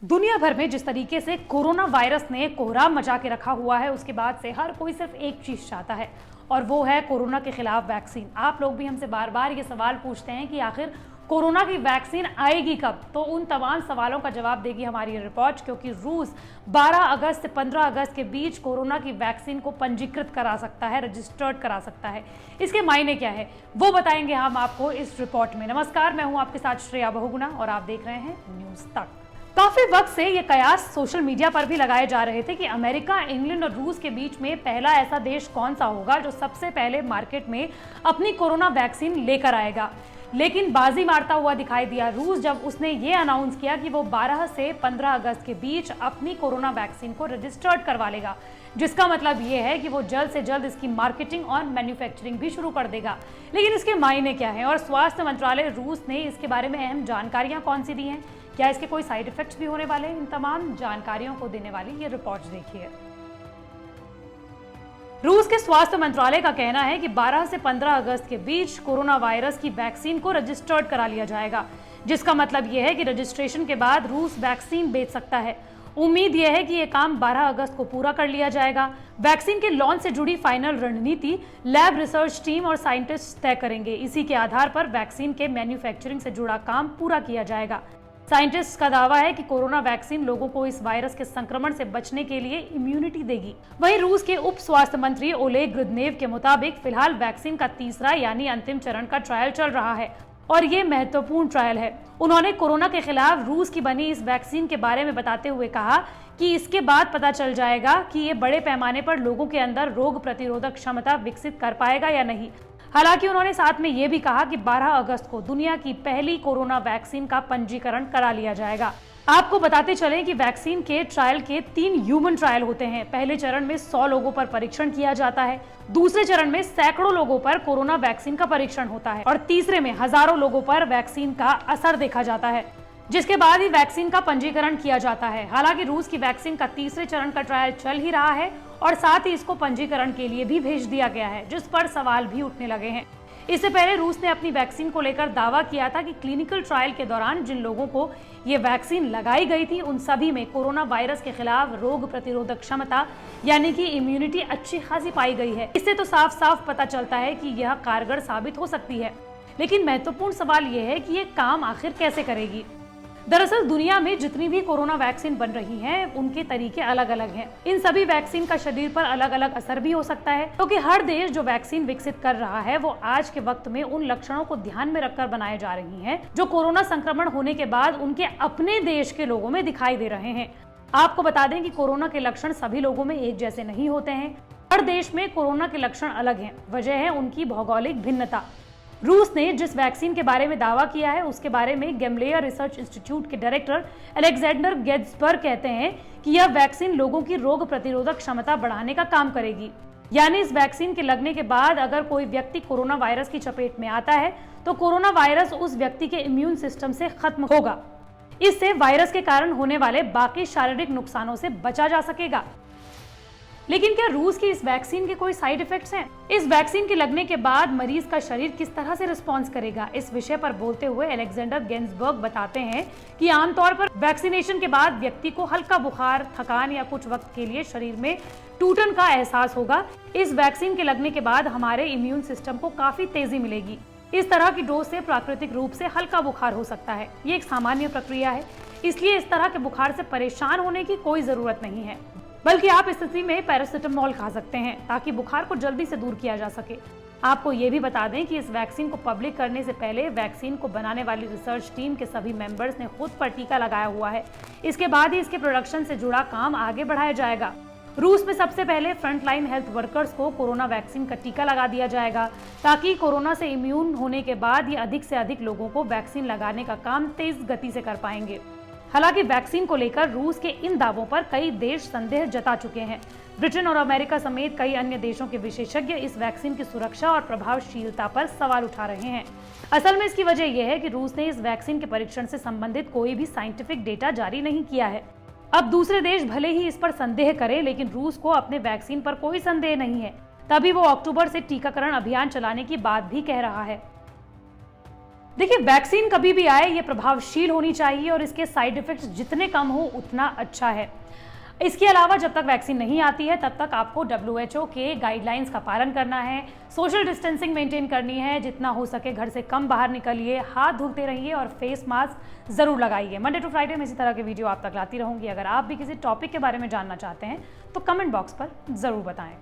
दुनिया भर में जिस तरीके से कोरोना वायरस ने कोहराम मचा के रखा हुआ है, उसके बाद से हर कोई सिर्फ एक चीज चाहता है और वो है कोरोना के खिलाफ वैक्सीन। आप लोग भी हमसे बार बार ये सवाल पूछते हैं कि आखिर कोरोना की वैक्सीन आएगी कब। तो उन तमाम सवालों का जवाब देगी हमारी ये रिपोर्ट, क्योंकि रूस 12 अगस्त से 15 अगस्त के बीच कोरोना की वैक्सीन को पंजीकृत करा सकता है, रजिस्टर्ड करा सकता है। इसके मायने क्या है वो बताएंगे हम आपको इस रिपोर्ट में। नमस्कार, मैं हूं आपके साथ श्रेया बहुगुणा और आप देख रहे हैं न्यूज तक। काफी वक्त से ये कयास सोशल मीडिया पर भी लगाए जा रहे थे कि अमेरिका, इंग्लैंड और रूस के बीच में पहला ऐसा देश कौन सा होगा जो सबसे पहले मार्केट में अपनी कोरोना वैक्सीन लेकर आएगा। लेकिन बाजी मारता हुआ दिखाई दिया रूस, जब उसने ये अनाउंस किया कि वो 12 से 15 अगस्त के बीच अपनी कोरोना वैक्सीन को रजिस्टर्ड करवा लेगा, जिसका मतलब ये है कि वो जल्द से जल्द इसकी मार्केटिंग और मैन्युफैक्चरिंग भी शुरू कर देगा। लेकिन इसके मायने क्या हैं और स्वास्थ्य मंत्रालय रूस ने इसके बारे में अहम जानकारियां कौन सी दी हैं, क्या इसके कोई साइड इफेक्ट्स भी होने वाले हैं, इन तमाम जानकारियों को देने वाली ये रिपोर्ट देखिए। रूस के स्वास्थ्य मंत्रालय का कहना है कि 12 से 15 अगस्त के बीच कोरोना वायरस की वैक्सीन को रजिस्टर्ड करा लिया जाएगा, जिसका मतलब यह है कि रजिस्ट्रेशन के बाद रूस वैक्सीन बेच सकता है। उम्मीद यह है कि यह काम 12 अगस्त को पूरा कर लिया जाएगा। वैक्सीन के लॉन्च से जुड़ी फाइनल रणनीति लैब रिसर्च टीम और साइंटिस्ट तय करेंगे। इसी के आधार पर वैक्सीन के मैन्युफैक्चरिंग से जुड़ा काम पूरा किया जाएगा। साइंटिस्ट का दावा है कि कोरोना वैक्सीन लोगों को इस वायरस के संक्रमण से बचने के लिए इम्यूनिटी देगी। वहीं रूस के उप स्वास्थ्य मंत्री ओलेग ग्रुदनेव के मुताबिक फिलहाल वैक्सीन का तीसरा यानी अंतिम चरण का ट्रायल चल रहा है और ये महत्वपूर्ण ट्रायल है। उन्होंने कोरोना के खिलाफ रूस की बनी इस वैक्सीन के बारे में बताते हुए कहा कि इसके बाद पता चल जाएगा कि ये बड़े पैमाने पर लोगों के अंदर रोग प्रतिरोधक क्षमता विकसित कर पाएगा या नहीं। हालांकि उन्होंने साथ में ये भी कहा कि 12 अगस्त को दुनिया की पहली कोरोना वैक्सीन का पंजीकरण करा लिया जाएगा। आपको बताते चलें कि वैक्सीन के ट्रायल के 3 ह्यूमन ट्रायल होते हैं। पहले चरण में 100 लोगों पर परीक्षण किया जाता है, दूसरे चरण में सैकड़ों लोगों पर कोरोना वैक्सीन का परीक्षण होता है और तीसरे में हजारों लोगों पर वैक्सीन का असर देखा जाता है, जिसके बाद ही वैक्सीन का पंजीकरण किया जाता है। हालांकि रूस की वैक्सीन का तीसरे चरण का ट्रायल चल ही रहा है और साथ ही इसको पंजीकरण के लिए भी भेज दिया गया है, जिस पर सवाल भी उठने लगे हैं। इससे पहले रूस ने अपनी वैक्सीन को लेकर दावा किया था कि क्लिनिकल ट्रायल के दौरान जिन लोगों को ये वैक्सीन लगाई गई थी उन सभी में कोरोना वायरस के खिलाफ रोग प्रतिरोधक क्षमता यानी कि इम्यूनिटी अच्छी खासी पाई गई है। इससे तो साफ साफ पता चलता है कि यह कारगर साबित हो सकती है। लेकिन महत्वपूर्ण सवाल यह है कि ये काम आखिर कैसे करेगी। दरअसल दुनिया में जितनी भी कोरोना वैक्सीन बन रही हैं, उनके तरीके अलग अलग हैं। इन सभी वैक्सीन का शरीर पर अलग अलग असर भी हो सकता है, क्योंकि हर देश जो वैक्सीन विकसित कर रहा है वो आज के वक्त में उन लक्षणों को ध्यान में रखकर बनाए जा रही हैं जो कोरोना संक्रमण होने के बाद उनके अपने देश के लोगों में दिखाई दे रहे हैं। आपको बता दें कि कोरोना के लक्षण सभी लोगों में एक जैसे नहीं होते हैं। हर देश में कोरोना के लक्षण अलग हैं। वजह है उनकी भौगोलिक भिन्नता। रूस ने जिस वैक्सीन के बारे में दावा किया है उसके बारे में गैमलेयर रिसर्च इंस्टीट्यूट के डायरेक्टर अलेक्जेंडर गेट्सबर्ग कहते हैं कि यह वैक्सीन लोगों की रोग प्रतिरोधक क्षमता बढ़ाने का काम करेगी। यानी इस वैक्सीन के लगने के बाद अगर कोई व्यक्ति कोरोना वायरस की चपेट में आता है तो कोरोना वायरस उस व्यक्ति के इम्यून सिस्टम से खत्म होगा। इससे वायरस के कारण होने वाले बाकी शारीरिक नुकसानों से बचा जा सकेगा। लेकिन क्या रूस की इस वैक्सीन के कोई साइड इफेक्ट्स हैं? इस वैक्सीन के लगने के बाद मरीज का शरीर किस तरह से रिस्पॉन्स करेगा? इस विषय पर बोलते हुए अलेक्जेंडर गेट्सबर्ग बताते हैं कि आमतौर पर वैक्सीनेशन के बाद व्यक्ति को हल्का बुखार, थकान या कुछ वक्त के लिए शरीर में टूटन का एहसास होगा। इस वैक्सीन के लगने के बाद हमारे इम्यून सिस्टम को काफी तेजी मिलेगी। इस तरह की डोज से प्राकृतिक रूप से हल्का बुखार हो सकता है। ये एक सामान्य प्रक्रिया है, इसलिए इस तरह के बुखार से परेशान होने की कोई जरूरत नहीं है, बल्कि आप इस स्थिति में पैरासिटामोल खा सकते हैं ताकि बुखार को जल्दी से दूर किया जा सके। आपको ये भी बता दें कि इस वैक्सीन को पब्लिक करने से पहले वैक्सीन को बनाने वाली रिसर्च टीम के सभी मेंबर्स ने खुद पर टीका लगाया हुआ है। इसके बाद ही इसके प्रोडक्शन से जुड़ा काम आगे बढ़ाया जाएगा। रूस में सबसे पहले फ्रंटलाइन हेल्थ वर्कर्स को कोरोना वैक्सीन का टीका लगा दिया जाएगा ताकि कोरोना से इम्यून होने के बाद ये अधिक से अधिक लोगों को वैक्सीन लगाने का काम तेज गति से कर पाएंगे। हालांकि वैक्सीन को लेकर रूस के इन दावों पर कई देश संदेह जता चुके हैं। ब्रिटेन और अमेरिका समेत कई अन्य देशों के विशेषज्ञ इस वैक्सीन की सुरक्षा और प्रभावशीलता पर सवाल उठा रहे हैं। असल में इसकी वजह यह है कि रूस ने इस वैक्सीन के परीक्षण से संबंधित कोई भी साइंटिफिक डेटा जारी नहीं किया है। अब दूसरे देश भले ही इस पर संदेह करें, लेकिन रूस को अपने वैक्सीन पर कोई संदेह नहीं है। तभी वो अक्टूबर से टीकाकरण अभियान चलाने की बात भी कह रहा है। देखिए, वैक्सीन कभी भी आए ये प्रभावशील होनी चाहिए और इसके साइड इफेक्ट्स जितने कम हो उतना अच्छा है। इसके अलावा जब तक वैक्सीन नहीं आती है तब तक आपको WHO के गाइडलाइंस का पालन करना है, सोशल डिस्टेंसिंग मेंटेन करनी है, जितना हो सके घर से कम बाहर निकलिए, हाथ धुलते रहिए और फेस मास्क जरूर लगाइए। मंडे टू फ्राइडे में इसी तरह के वीडियो आप तक लाती रहूंगी। अगर आप भी किसी टॉपिक के बारे में जानना चाहते हैं तो कमेंट बॉक्स पर जरूर बताएं।